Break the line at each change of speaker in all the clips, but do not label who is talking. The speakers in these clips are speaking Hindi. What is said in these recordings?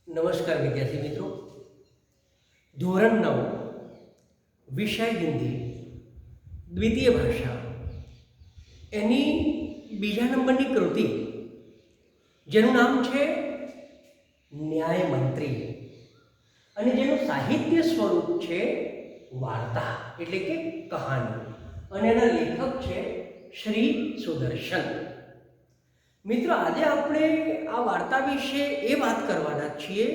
નમસ્કાર વિદ્યાર્થી મિત્રો, ધોરણ 9 વિષય હિન્દી દ્વિતીય ભાષા એની બીજા નંબરની કૃતિ જેનું નામ છે ન્યાય મંત્રી અને જેનું સાહિત્ય સ્વરૂપ છે વાર્તા એટલે કે કહાની અને એના લેખક છે શ્રી સુદર્શન. મિત્રો, આજે આપણે આ વાર્તા વિશે એ વાત કરવાના છીએ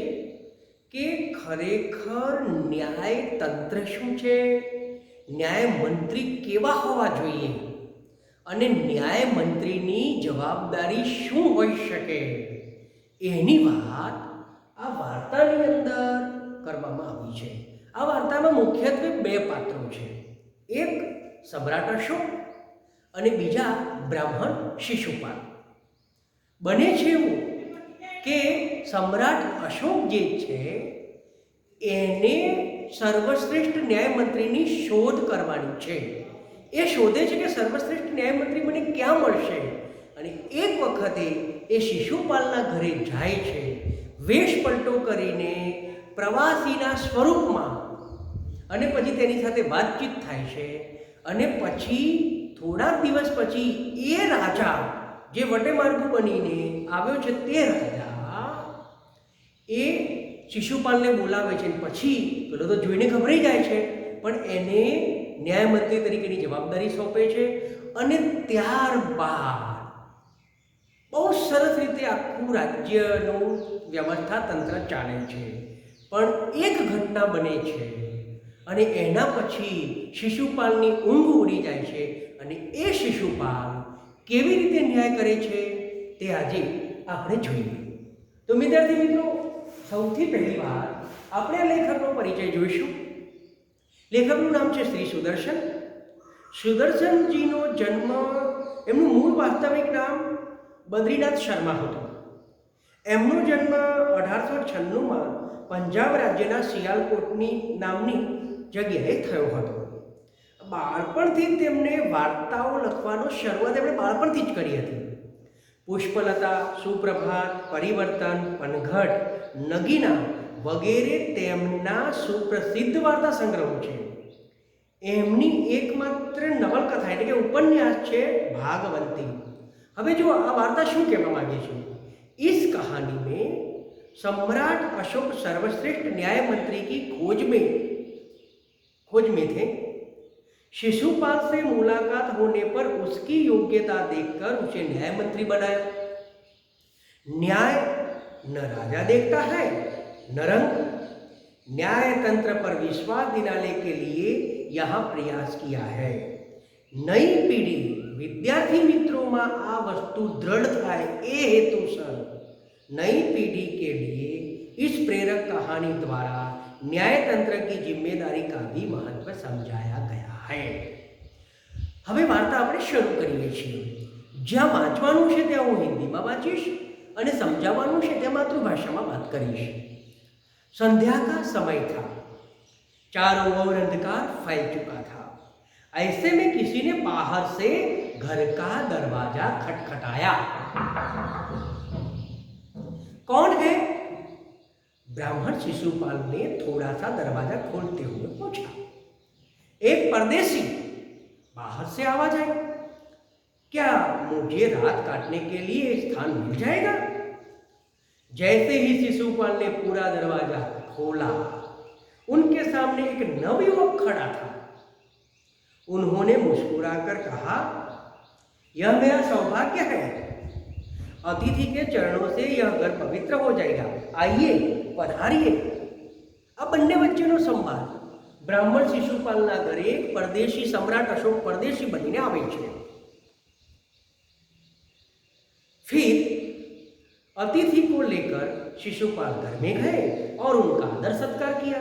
કે ખરેખર ન્યાય તંત્ર શું છે, ન્યાય મંત્રી કેવા હોવા જોઈએ અને ન્યાય મંત્રીની જવાબદારી શું હોઈ શકે એની વાત આ વાર્તાની અંદર કરવામાં આવી છે. આ વાર્તામાં મુખ્યત્વે બે પાત્રો છે, એક સમ્રાટ અશોક અને બીજા બ્રાહ્મણ શિશુપાલ. બને છે એવું કે સમ્રાટ અશોક જે છે એને સર્વશ્રેષ્ઠ ન્યાયમંત્રીની શોધ કરવાની છે. એ શોધે છે કે સર્વશ્રેષ્ઠ ન્યાયમંત્રી મને ક્યાં મળશે અને એક વખતે એ શિશુપાલના ઘરે જાય છે, વેશ પલટો કરીને પ્રવાસીના સ્વરૂપમાં, અને પછી તેની સાથે વાતચીત થાય છે. અને પછી થોડાક દિવસ પછી એ રાજા જે વટેમાર્ગુ બનીને આવ્યો છે તે રાજા એ શિશુપાલને બોલાવે છે. પછી પેલો તો જોઈને ગભરાઈ જાય છે, પણ એને ન્યાયમંત્રી તરીકેની જવાબદારી સોંપે છે. અને ત્યારબાદ બહુ સરસ રીતે આખું રાજ્યનું વ્યવસ્થા તંત્ર ચાલે છે. પણ એક ઘટના બને છે અને એના પછી શિશુપાલની ઊંઘ ઉડી જાય છે અને એ શિશુપાલ કેવી રીતે ન્યાય કરે છે તે આજે આપણે જોઈએ. તો વિદ્યાર્થી મિત્રો, સૌથી પહેલી વાર આપણે આ લેખકનો પરિચય જોઈશું. લેખકનું નામ છે શ્રી સુદર્શન. સુદર્શનજીનો જન્મ, એમનું મૂળ વાસ્તવિક નામ બદ્રીનાથ શર્મા હતું. એમનો જન્મ 1896માં પંજાબ રાજ્યના સિયાલકોટની નામની જગ્યાએ થયો હતો. બાળપણથી તેમને વાર્તાઓ લખવાનો શરૂઆત એમણે બાળપણથી જ કરી હતી. પુષ્પલતા, સુપ્રભાત, પરિવર્તન, પનઘટ, નગીના વગેરે તેમના સુપ્રસિદ્ધ વાર્તા સંગ્રહો છે. એમની એકમાત્ર નવલકથા એટલે કે ઉપન્યાસ છે ભાગવંતી. હવે જો આ વાર્તા શું કહેવા માંગે છે, इस कहानी में सम्राट अशोक सर्वश्रेष्ठ न्याय मंत्री की खोज में थे. शिशुपाल से मुलाकात होने पर उसकी योग्यता देखकर उसे न्याय मंत्री बनाया. न्याय न राजा देखता है न रंग. न्याय तंत्र पर विश्वास दिलाने के लिए यहाँ प्रयास किया है. नई पीढ़ी विद्यार्थी मित्रों में आ वस्तु दृढ़ था ए हेतुसर नई पीढ़ी के लिए इस प्रेरक कहानी द्वारा न्याय तंत्र की जिम्मेदारी का भी महत्व समझाया गया है. હવે વાર્તા આપણે શરૂ કરીએ છીએ. જ્યાં વાંચવાનું છે ત્યાં હું હિન્દીમાં વાંચીશ અને સમજાવવાનું છે ત્યાં માતૃભાષામાં વાત કરીશ. संध्या का समय था. चारों ओर अंधकार फैल चुका था. ऐसे में किसी ने बाहर से घर का दरवाजा खटखटाया. कौन है? ब्राह्मण शिशुपाल ने थोड़ा सा दरवाजा खोलते हुए पूछा. एक परदेसी. बाहर से आवाज आई. क्या मुझे रात काटने के लिए स्थान मिल जाएगा? जैसे ही शिशुपाल ने पूरा दरवाजा खोला, उनके सामने एक नवयुवक खड़ा था. उन्होंने मुस्कुराकर कहा, यह मेरा सौभाग्य है. अतिथि के चरणों से यह घर पवित्र हो जाएगा. आइए, पधारिए. આ બંને વચ્ચેનો સંવાદ બ્રાહ્મણ શિશુપાલના ઘરે પરદેશી સમ્રાટ અશોક પરદેશી બનીને આવે છે. फिर अतिथि को लेकर शिशुपाल घर में गए और उनका आदर सत्कार किया.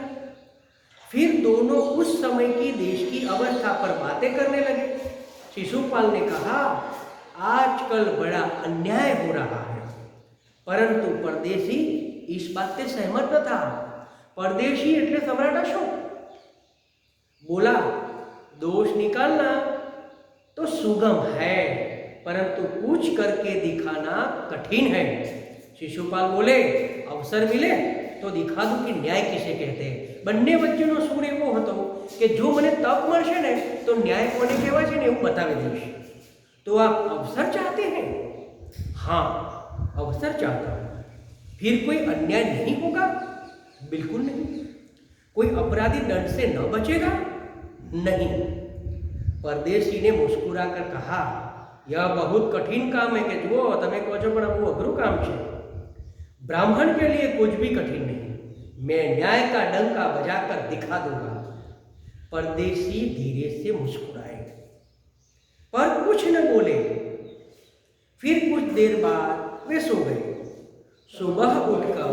फिर दोनों उस समय की देश की अवस्था पर बातें करने लगे. शिशुपाल ने कहा, आजकल बड़ा अन्याय हो रहा है. परंतु परदेशी इस बात से सहमत न था. परदेशी એટલે सम्राट अशोक. बोला, दोष निकालना तो सुगम है, परंतु कुछ करके दिखाना कठिन है. शिशुपाल बोले, अवसर मिले तो दिखा दूं कि न्याय किसे कहते हैं। બંને વચ્ચેનો સૂર એવો હતો કે જો મને તક મળશે ને તો ન્યાય કોને કહેવાય છે ને એવું બતાવી દઈશ। तो आप अवसर चाहते हैं? हाँ, अवसर चाहता हूँ। फिर कोई अन्याय नहीं होगा? बिल्कुल नहीं। कोई अपराधी दंड से न बचेगा? नहीं। परदेशी ने मुस्कुराकर कहा, यह बहुत कठिन काम है कि जुओ તમે કહો છો પણ બહુ અઘરું કામ છે। ब्राह्मण के लिए कुछ भी कठिन नहीं, मैं न्याय का डंका बजाकर दिखा दूंगा। परदेशी धीरे से मुस्कुराए पर कुछ न बोले। फिर कुछ देर बाद वे सो गए। सुबह उठकर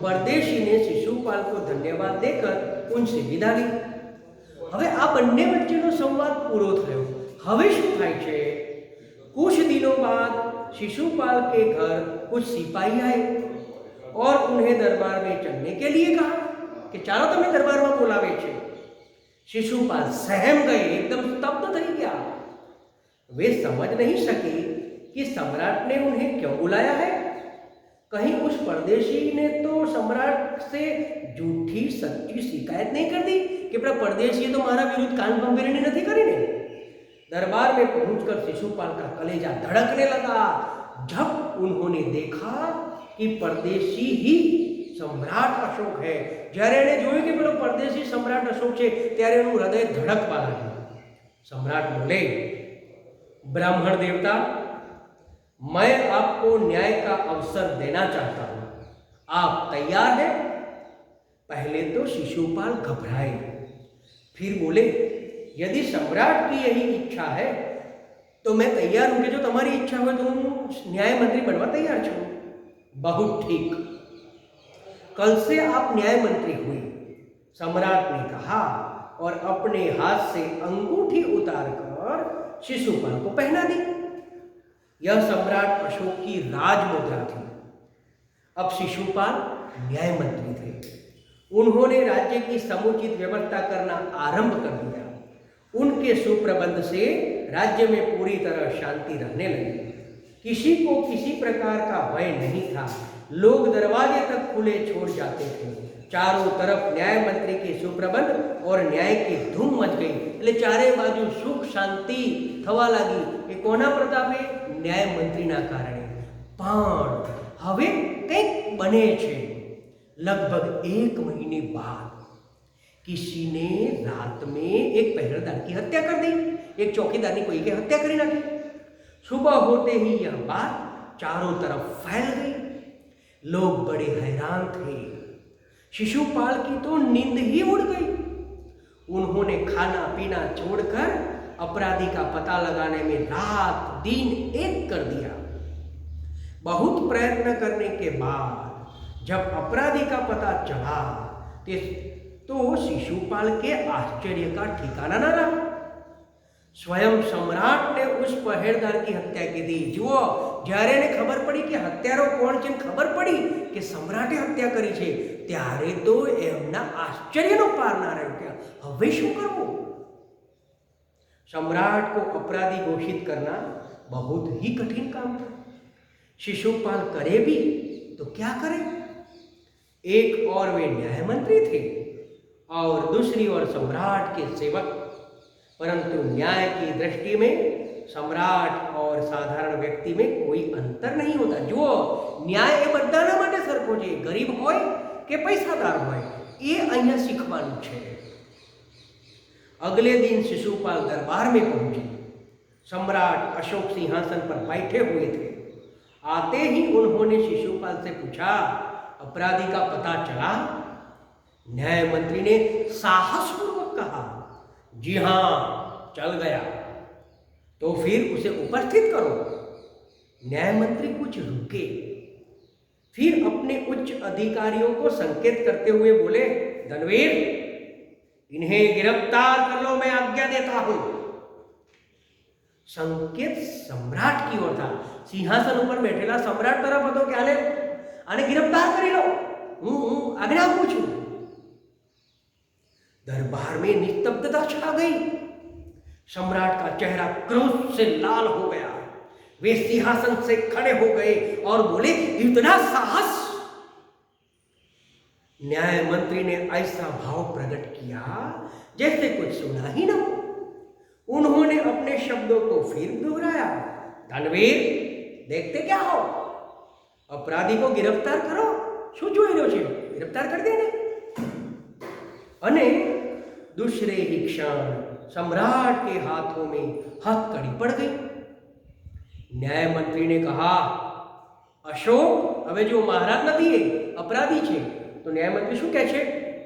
परदेशी ने शिशुपाल को धन्यवाद देकर उनसे विदा ली। હવે આ બંને વચ્ચેનો સંવાદ પૂરો થયો। હવે શું થાય છે? कुछ दिनों बाद शिशुपाल के घर कुछ सिपाही आए और उन्हें दरबार में चलने के लिए कहा कि चालो तुम्हें दरबार में बुलावे छे। शिशुपाल सहम गए, एकदम स्तब्ध થઈ ગયા। वे समझ नहीं सके कि सम्राट ने उन्हें क्यों बुलाया है। कहीं उस परदेशी ने तो सम्राट से झूठी सच्ची शिकायत नहीं कर दी कि पेला परदेशी तो मारा विरुद्ध कान भंभेरणी नहीं करी ने। दरबार में पहुंचकर शिशुपाल का कलेजा धड़कने लगा जब उन्होंने देखा कि परदेशी ही सम्राट अशोक है। જ્યારે એને જોયું કે પેલો પરદેશી સમ્રાટ અશોક છે ત્યારે એનું હૃદય ધડકવા લાગ્યું। सम्राट बोले, ब्राह्मण देवता, मैं आपको न्याय का अवसर देना चाहता हूं, आप तैयार हैं? पहले तो शिशुपाल घबराए, फिर बोले, यदि सम्राट की यही इच्छा है तो मैं तैयार हूं कि जो तुम्हारी इच्छा हो तो हूँ न्याय मंत्री बनवा तैयार छूं। बहुत ठीक, कल से आप न्याय मंत्री हुए, सम्राट ने कहा और अपने हाथ से अंगूठी उतारकर शिशुपाल को पहना दी। यह सम्राट अशोक की राजमुद्रा थी। अब शिशुपाल न्याय मंत्री थे। उन्होंने राज्य की समुचित व्यवस्था करना आरंभ कर दिया। उनके सुप्रबंध से राज्य में पूरी तरह शांति रहने लगी। किसी को किसी प्रकार का भय नहीं था। लोग दरवाजे तक खुले छोड़ जाते थे। चारों तरफ न्याय मंत्री के सुप्रबंध और न्याय की धूम मच गई। એટલે ચારે બાજુ સુખ શાંતિ થવા લાગી। એ કોના પ્રતાપે? ન્યાય મંત્રીના કારણે। પણ હવે કંઈક બને છે। लगभग 1 महीने बाद किसी ने रात में एक पहरेदार की हत्या कर दी। एक चौकीदार ने कोई की हत्या करी नाखी। सुबह होते ही यह बात चारों तरफ फैल गई। लोग बड़े हैरान थे। शिशुपाल की तो नींद ही उड़ गई। उन्होंने खाना पीना छोड़कर अपराधी का पता लगाने में रात दिन एक कर दिया। बहुत प्रयत्न करने के बाद जब अपराधी का पता चला तो शिशुपाल के आश्चर्य का ठिकाना न रहा। स्वयं सम्राट ने उस पहरेदार की हत्या की थी। जुओ, જ્યારે એને ખબર પડી કે હત્યારો કોણ છે, ખબર પડી કે સમ્રાટે હત્યા કરી છે, ત્યારે તો એમના આશ્ચર્યનો પાર ના રહ્યો કે હવે શું કરવું। सम्राट को अपराधी घोषित करना बहुत ही कठिन काम था। शिशुपाल करे भी तो क्या करे। एक और वे न्याय मंत्री थे और दूसरी ओर सम्राट के सेवक। परंतु न्याय की दृष्टि में सम्राट और साधारण व्यक्ति में कोई अंतर नहीं होता। जो न्याय ए बधाना माटे सरखो छे, गरीब होय के पैसादार होय, ए अहींया शीखवानुं छे। अगले दिन शिशुपाल दरबार में पहुंचे। सम्राट अशोक सिंहासन पर बैठे हुए थे। आते ही उन्होंने शिशुपाल से पूछा, अपराधी का पता चला? न्याय मंत्री ने साहसपूर्वक कहा, जी हां, चल गया। तो फिर उसे उपस्थित करो। न्याय मंत्री कुछ रुके, फिर अपने उच्च अधिकारियों को संकेत करते हुए बोले, धनवीर, इन्हें गिरफ्तार कर लो, मैं आज्ञा देता हूं। संकेत सम्राट की ओर था। सिंहासन ऊपर बैठेला सम्राट तरफ હતો કે આને गिरफ्तार કરી લો, હું આજ્ञा આપું છું। दरबार में निस्तब्धता छा गई। सम्राट का चेहरा क्रोध से लाल हो गया। वे सिंहासन से खड़े हो गए और बोले, इतना साहस! न्याय मंत्री ने ऐसा भाव प्रकट किया जैसे कुछ सुना ही ना हो। उन्होंने अपने शब्दों को फिर दोहराया, धनवीर देखते क्या हो, अपराधी को गिरफ्तार करो, શું જોઈ રહ્યો છે, गिरफ्तार कर देने। अने दूसरे ही क्षण सम्राट के हाथों में हथकड़ी पड़ गई। न्याय मंत्री ने कहा, अशोक, હવે જો મહારાજ નથી એ अपराधी છે, तो न्याय मंत्री શું કહે છે,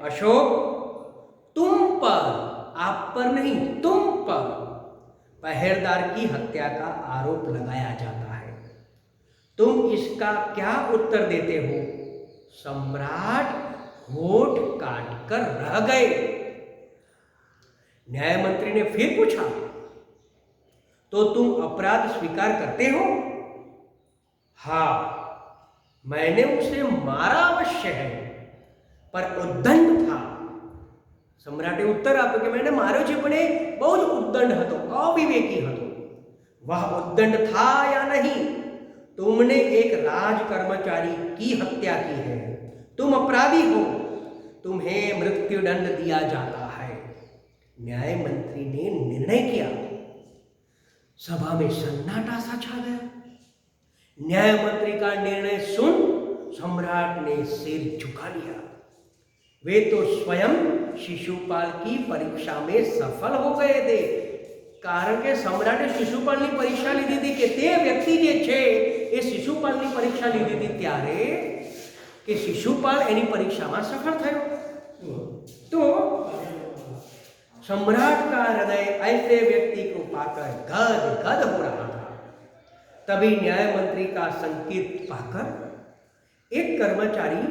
अशोक तुम पर, आप पर नहीं तुम पर पहरेदार की हत्या का आरोप लगाया जाता है, तुम इसका क्या उत्तर देते हो। सम्राट होठ काट कर रह गए। न्याय मंत्री ने फिर पूछा, तो तुम अपराध स्वीकार करते हो। हाँ, मैंने उसे मारा अवश्य है, पर उद्दंड था। सम्राटे उत्तर आप्यो कि मैंने मार्यो छे पण ए बहुत उद्दंड हतो, अविवेकी हतो। वह उद्दंड था या नहीं, तुमने एक राज कर्मचारी की हत्या की है, तुम अपराधी हो, तुम्हें मृत्युदंड दिया जाता है। न्याय मंत्री ने निर्णय किया। सभा में सन्नाटा सा छा गया। न्याय मंत्री का निर्णय सुन सम्राट ने सिर झुका लिया। वे तो स्वयं शिशुपाल की परीक्षा में सफल हो गए थे, कारण के सम्राटे शिशुपाल की परीक्षा लीधी थी कि ते व्यक्ति जे छे ए शिशुपाल की परीक्षा लीधी थी त्यारे कि शिशुपाल एनी परीक्षा में सफल थयो। तो सम्राट का हृदय ऐसे व्यक्ति को पाकर गद गद हो रहा था। तभी न्याय मंत्री का संकेत पाकर एक कर्मचारी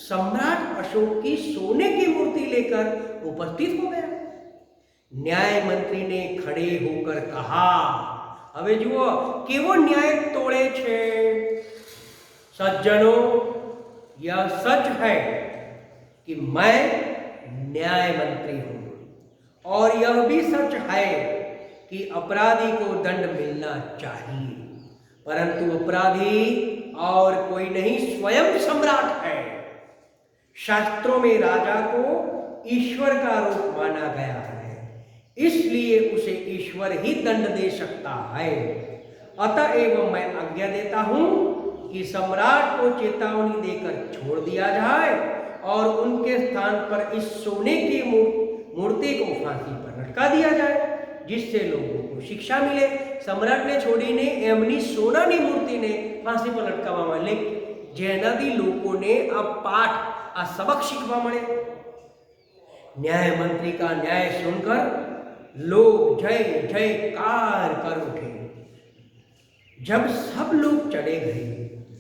सम्राट अशोक की सोने की मूर्ति लेकर उपस्थित हो गया। न्याय मंत्री ने खड़े होकर कहा, હવે જુઓ કેવો ન્યાય તોડે છે। सज्जनों, यह सच है कि मैं न्याय मंत्री हूं, और यह भी सच है कि अपराधी को दंड मिलना चाहिए, परंतु अपराधी और कोई नहीं, स्वयं सम्राट है। शास्त्रों में राजा को ईश्वर का रूप माना गया है, इसलिए उसे ईश्वर ही दंड दे सकता है। अतएव मैं आज्ञा देता हूं कि सम्राट को चेतावनी देकर छोड़ दिया जाए और उनके स्थान पर इस सोने की मूर्ति को फांसी पर लटका दिया जाए, जिससे लोगों को शिक्षा मिले। सम्राट ने छोड़ीने एमनी सोनानी मूर्ति ने फांसी पर लटकाववामां आवे, जेनाथी लोकोने आ पाठ, आ सबक शीखवा मळे। न्याय मंत्री का न्याय सुनकर लोग जय जयकार कर उठे। जब सब लोग चले गए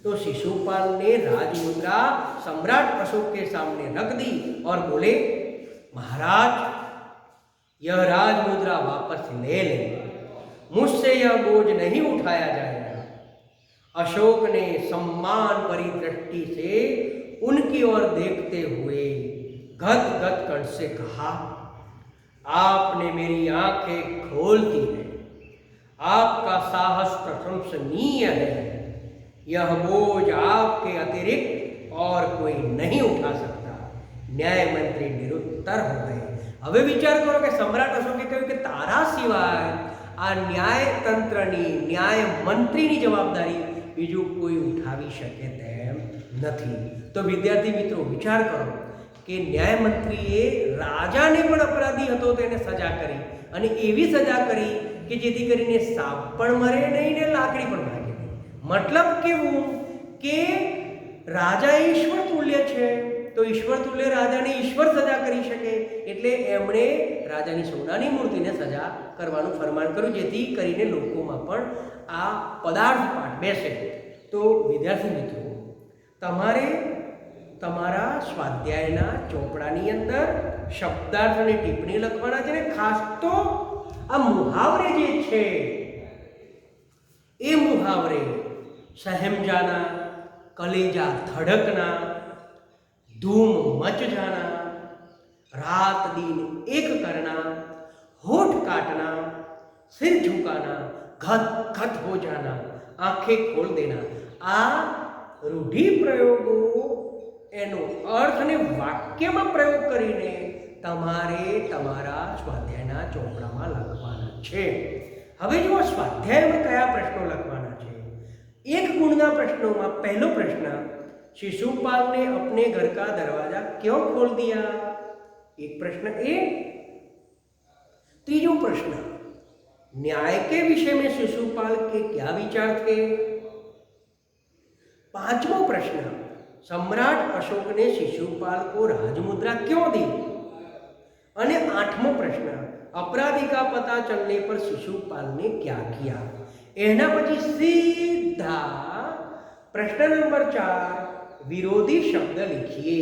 तो शिशुपाल ने राजमुद्रा सम्राट अशोक के सामने रख दी और बोले, महाराज, यह राजमुद्रा वापस ले लें, मुझसे यह बोझ नहीं उठाया जाएगा। अशोक ने सम्मान भरी दृष्टि से उनकी ओर देखते हुए गद गद कंठ से कहा, आपने मेरी आंखें खोल दी है, आपका साहस प्रशंसनीय है। यह बोझ आपके अतिरिक्त और कोई नहीं उठा सकता। न्याय मंत्री निरुत्तर हो गए। હવે વિચાર કરો કે સમ્રાટ અશોકે કહ્યું કે તારા સિવાય આ ન્યાય તંત્રની, ન્યાય મંત્રીની જવાબદારી બીજું કોઈ ઉઠાવી શકે તેમ નથી। તો વિદ્યાર્થી મિત્રો વિચાર કરો કે ન્યાય મંત્રીએ રાજાને પણ અપરાધી હતો તેને સજા કરી, અને એવી સજા કરી કે જેથી કરીને સાપ પણ મરે નહીં ને લાકડી પણ ભાગે નહીં। મતલબ કેવું કે રાજા ઈશ્વર તુલ્ય છે, તો ઈશ્વર તુલ્ય રાજાને ઈશ્વર સજા કરી શકે, એટલે એમણે રાજાની સોનાની મૂર્તિને સજા કરવાનું ફરમાન કર્યું, જેથી કરીને લોકોમાં પણ આ પદાર્થ પાઠ બેસે। તો વિદ્યાર્થી મિત્રો, તમારે તમારા સ્વાધ્યાયના ચોપડાની અંદર શબ્દાર્થ અને ટિપ્પણી લખવાના છે ને, ખાસ તો આ મુહાવરે જે છે એ મુહાવરે सहम जाना, कलेजा धड़कना, धूम मच जाना, रात दिन एक करना, होठ काटना, सिर झुकाना, घत घत हो जाना, आंखें खोल देना, आ रूढ़ि प्रयोगों એનો અર્થ અને વાક્યમાં પ્રયોગ કરીને તમારે તમારા સ્વાધ્યાયના ચોપડામાં લખવાના છે. હવે જો સ્વાધ્યાયમાં કયા પ્રશ્નો લખવાના છે? એક ગુણના પ્રશ્નોમાં પહેલો પ્રશ્ન, शिशुपाल ने अपने घर का दरवाजा क्यों खोल दिया? एक प्रश्न ए. तीजो प्रश्न, न्याय के विषय में शिशुपाल के क्या विचार थे? पांचवो प्रश्न, सम्राट अशोक ने शिशुपाल को राजमुद्रा क्यों दी? અને आठमो प्रश्न, अपराधी का पता चलने पर शिशुपाल ने क्या किया? एना पछी सीधा प्रश्न नंबर 4, विरोधी शब्द लिखिए.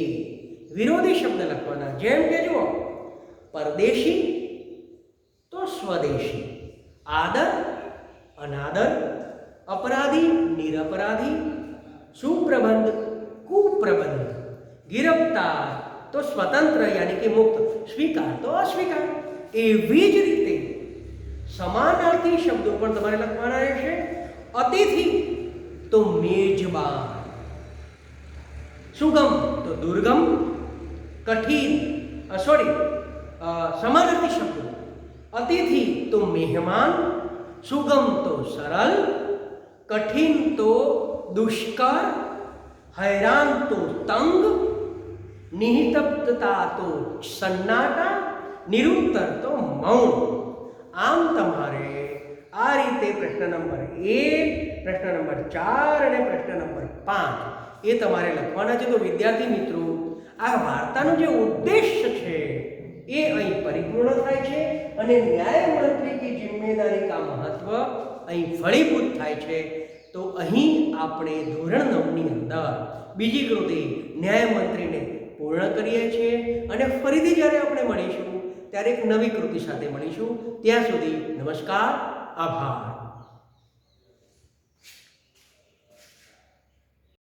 विरोधी शब्द लखवाना. जेम के जुओ, परदेशी तो स्वदेशी, आदर अनादर, अपराधी निरपराधी, सुप्रबंध कुप्रबंध, गिरफ्तार तो स्वतंत्र यानी कि मुक्त, स्वीकार तो अस्वीकार. एवी ज रीते समानार्थी शब्दों पर तमारे लखवाना रहेशे. अतिथि तो मेजबान, सुगम तो दुर्गम, कठिन समानार्थी शब्दों, अतिथि तो मेहमान, सुगम तो सरल, कठिन तो दुष्कर, हैरान तो तंग, निस्तब्धता तो सन्नाटा, निरुत्तर तो मौन. आम तमारे आ रीते प्रश्न नंबर 1, प्रश्न नंबर 4 અને પ્રશ્ન નંબર 5 એ તમારે લખવાના છે. તો વિદ્યાર્થી મિત્રો, આ વાર્તાનો જે ઉદ્દેશ્ય છે એ અહીં પરિપૂર્ણ થાય છે અને ન્યાયમંત્રી કી જિમ્મેદારી કા મહત્વ અહીં ફળીભૂત થાય છે. તો અહીં આપણે ધોરણ 9ની અંદર બીજી કૃતિ ન્યાયમંત્રીને પૂર્ણ કરીએ છીએ અને ફરીથી જ્યારે આપણે મળીશું ત્યારે એક નવી કૃતિ સાથે મળીશું. ત્યાં સુધી નમસ્કાર, આભાર.